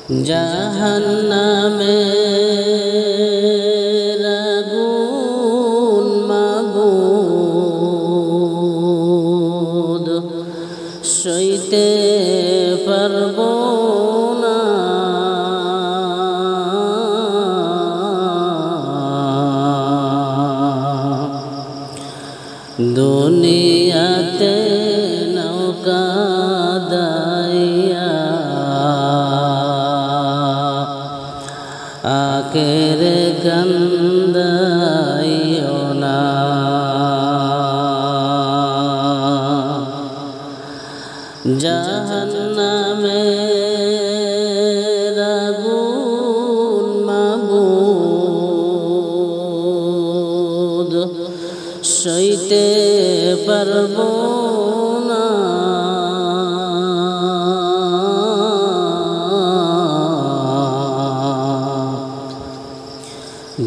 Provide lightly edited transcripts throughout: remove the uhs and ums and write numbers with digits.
জাহান্নামের আগুন মাবুদ সইতে পারব না, দুনিয়াতে নৌকা দাইয়া আখের কান্দাইও না, জাহান্নামের আগুন মাবুদ সইতে পারব না,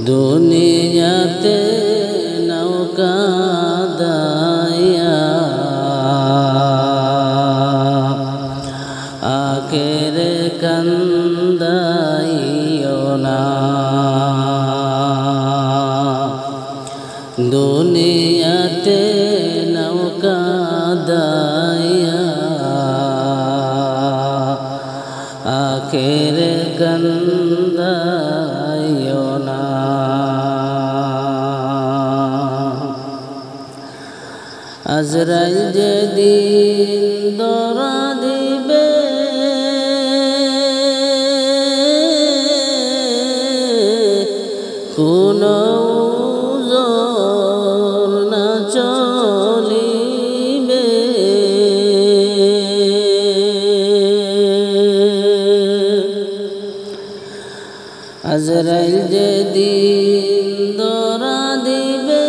দুনিয়াতে নৌকা দাইয়া আখের কান্দাইও না, দুনিয়াতে নৌকা দাইয়া আখের কান্দাইও না। আজরাইল যেদিন ধরা দিবে কোনো ওজর না চলিবে, আজরাইল যেদিন ধরা দিবে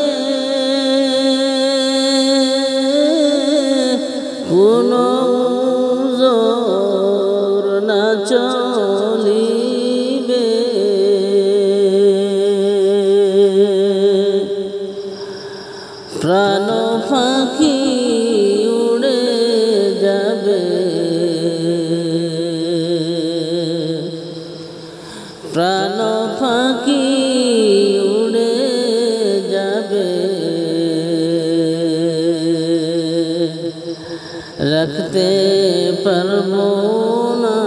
কোনো ওজর না চলিবে, প্রাণ পাখি উড়ে যাবে, প্রাণ পাখি উড়ে যাবে, রাখতে পারব না,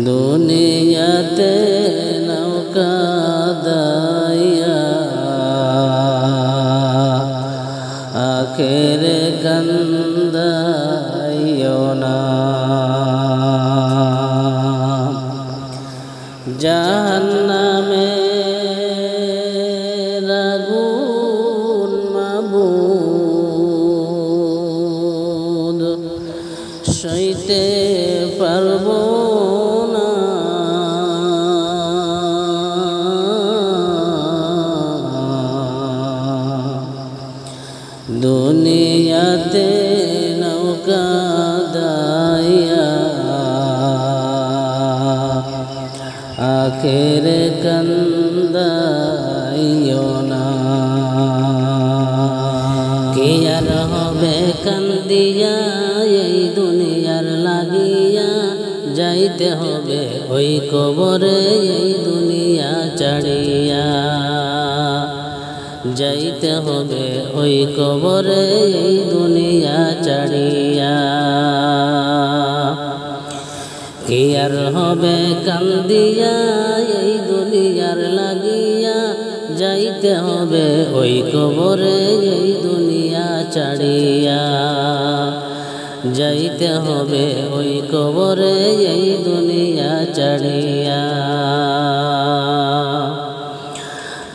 দুনিয়াতে নৌকা দাইয়া আখের কান্দাইও না, জাহান্নামের আগুন মাবুদ সইতে পারব না, দুনিয়াতে নৌকা দাইয়া আখের কান্দাইও না, কি আর হবে কান্দিয়া এই দুনিয়ার লাগিয়া, যাইতে হবে ওই কবরে এই দুনিয়া ছাড়িয়া, যাইতে হবে ওই কবরে এই দুনিয়া ছাড়িয়া, কি আর হবে কান্দিয়া এই দুনিয়ার লাগিয়া, যাইতে হবে ওই কবরে এই দুনিয়া ছাড়িয়া, যাইতে হবে ওই কবরে এই দুনিয়া ছাড়িয়া।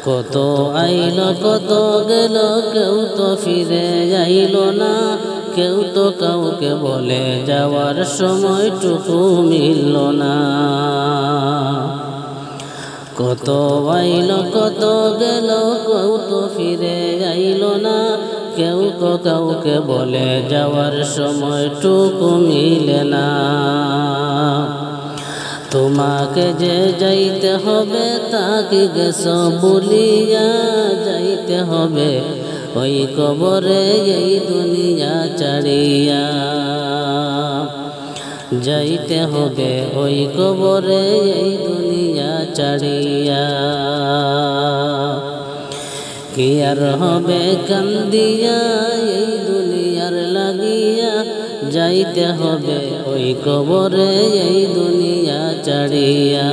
কত আইল কত গেল কেউ তো ফিরে আইল না, কেউ তো কাউকে বলে যাওয়ার সময়টুকু মিলল না, কত আইল কত গেল কেউ তো ফিরে আইল না, কেউ তো কাউকে বলে যাওয়ার সময়টুকু মিলে না, তোমাকে যে যাইতে হবে তাকে গেছো বলিয়া, যাইতে হবে ওই কবরে এই দুনিয়া ছাড়িয়া যাইতে হবে ওই কবরে এই দুনিয়া ছাড়িয়া কি আর হবে কান্দিয়া এই দুনিয়ার লাগিয়া যাইতে হবে ওই কবরে এই দুনিয়া ছাড়িয়া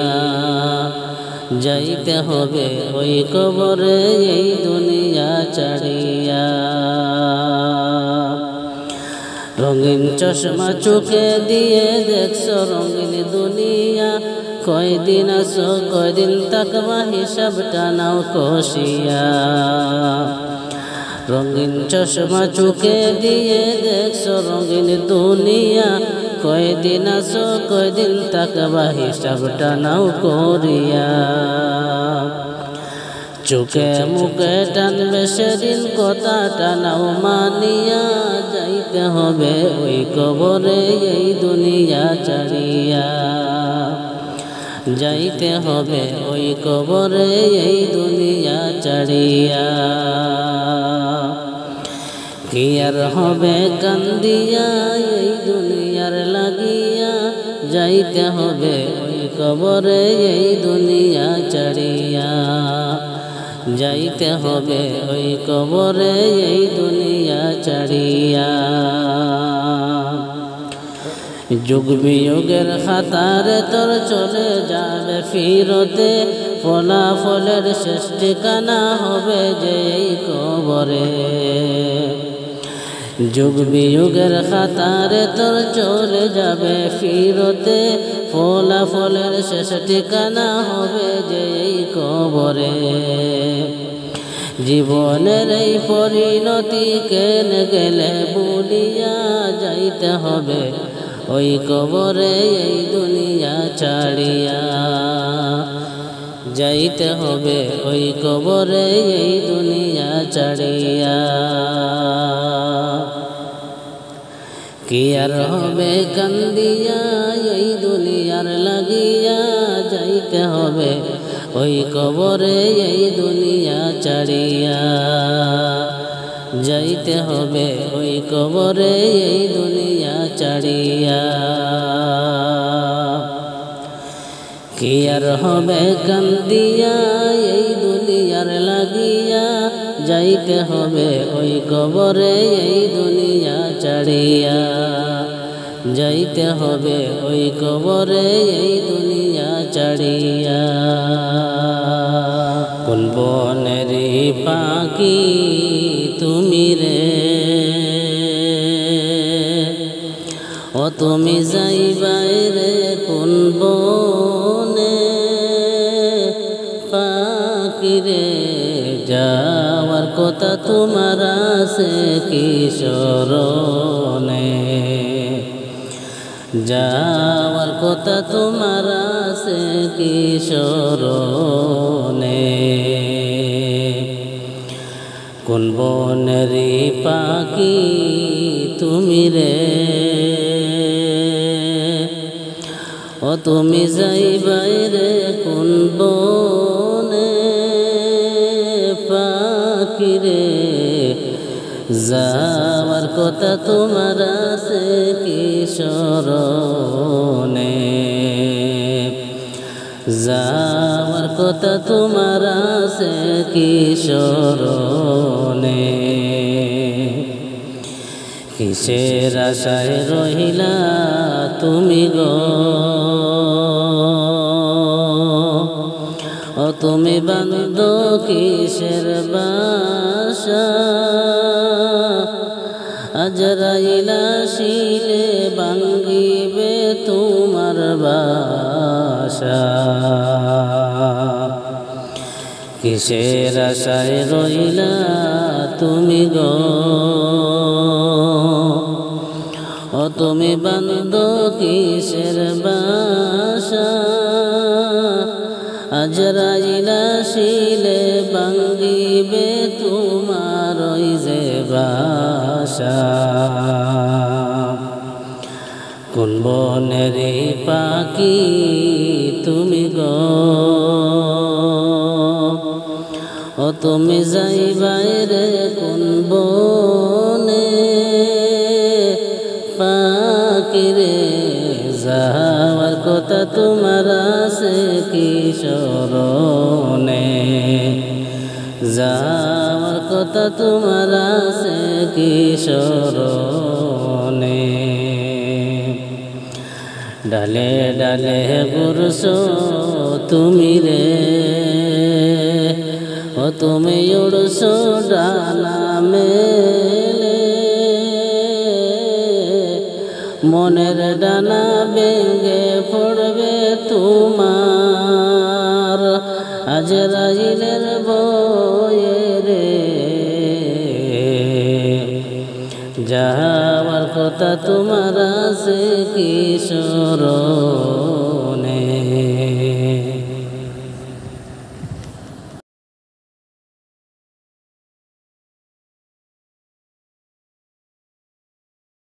যাইতে হবে ওই কবরে এই দুনিয়া ছাড়িয়া রঙিন চশমা চোখে দিয়ে দেখছো রঙিন দুনিয়া কয়দিন আসো কয়দিন তাকবা হিসাবটা নাও কষিয়া রঙিন চশমা চোখে দিয়ে দেখছো রঙিন দুনিয়া কয়দিন আসো কয়দিন তাকবা হিসাবটা নাও করিয়া চোখে মুখে টানবে সেদিন কথাটা নাও মানিয়া যাইতে হবে ওই কবরে এই দুনিয়া ছাড়িয়া যাইতে হবে ওই কবরে এই দুনিয়া ছাড়িয়া কি আর হবে কান্দিয়া এই দুনিয়ার লাগিয়া যাইতে হবে ওই কবরে এই দুনিয়া ছাড়িয়া যাইতে হবে ওই কবরে এই দুনিয়া ছাড়িয়া যুগ বিয়োগের খাতারে তোর চলে যাবে ফিরতে ফলাফলের শেষ ঠিকানা হবে যে এই কবরে যুগ বিয়োগের খাতারে তোর চলে যাবে ফিরতে ফলাফলের শেষ ঠিকানা হবে যে এই কবরে জীবনের এই পরিণতি কেনে গেলে ভুলিয়া যাইতে হবে ওই কবরে এই দুনিয়া ছাড়িয়া যাইতে হবে ওই কবরে এই দুনিয়া ছাড়িয়া কি আর হবে কান্দিয়া এই দুনিয়ার লাগিয়া যাইতে হবে ওই কবরে এই দুনিয়া ছাড়িয়া যাইতে হবে ওই কবরে এই দুনিয়া ছাড়িয়া কি আর হবে কান্দিয়া এই দুনিয়ার লাগিয়া যাইতে হবে ওই কবরে এই দুনিয়া ছাড়িয়া যাইতে হবে ওই কবরে এই দুনিয়া ছাড়িয়া কোন বনেরি পাখি তুমি রে ও তুমি যাইবাই রে কোন বনে পাখি রে যাওয়ার কথা তোমার আছে কি স্মরণে যাওয়ার কথা তোমার আছে কি স্মরণে কোন বনেরি পাখি তুমি রে ও তুমি যাইবাই রে কোন বনে পাখি রে যাওয়ার কথা তোমার আছে কি স্মরণে যাওয়ার কথা তোমার আছে কি স্মরণে কিসের আশায় রহিলা তুমি গো ও তুমি বান্ধ কিসের বাসা আজরাইল আসিলে ভাঙ্গিবে তোমার বাসা কিসের আশায় রইলা তুমি গো ও তুমি বান্ধ কিসের বাসা আজরাইল আসিলে ভাঙ্গিবে তোমার ওই যে বাসা কোন বনেরি পাখি তুমি গো ও ও তুমি যাইবাই রে কোন বনে পাখিরে যাওয়ার কথা তোমার আছে কি স্মরণে যাওয়ার কথা তোমার আছে কি স্মরণে ডালে ডালে ঘুরছো তুমি রে ও তুমি উড়ছো ডানা মেলে মনের ডানা ভেঙে পড়বে তোমার আজরাইলের বয়ে রে যাওয়ার কথা তোমার আছে কি স্মরণে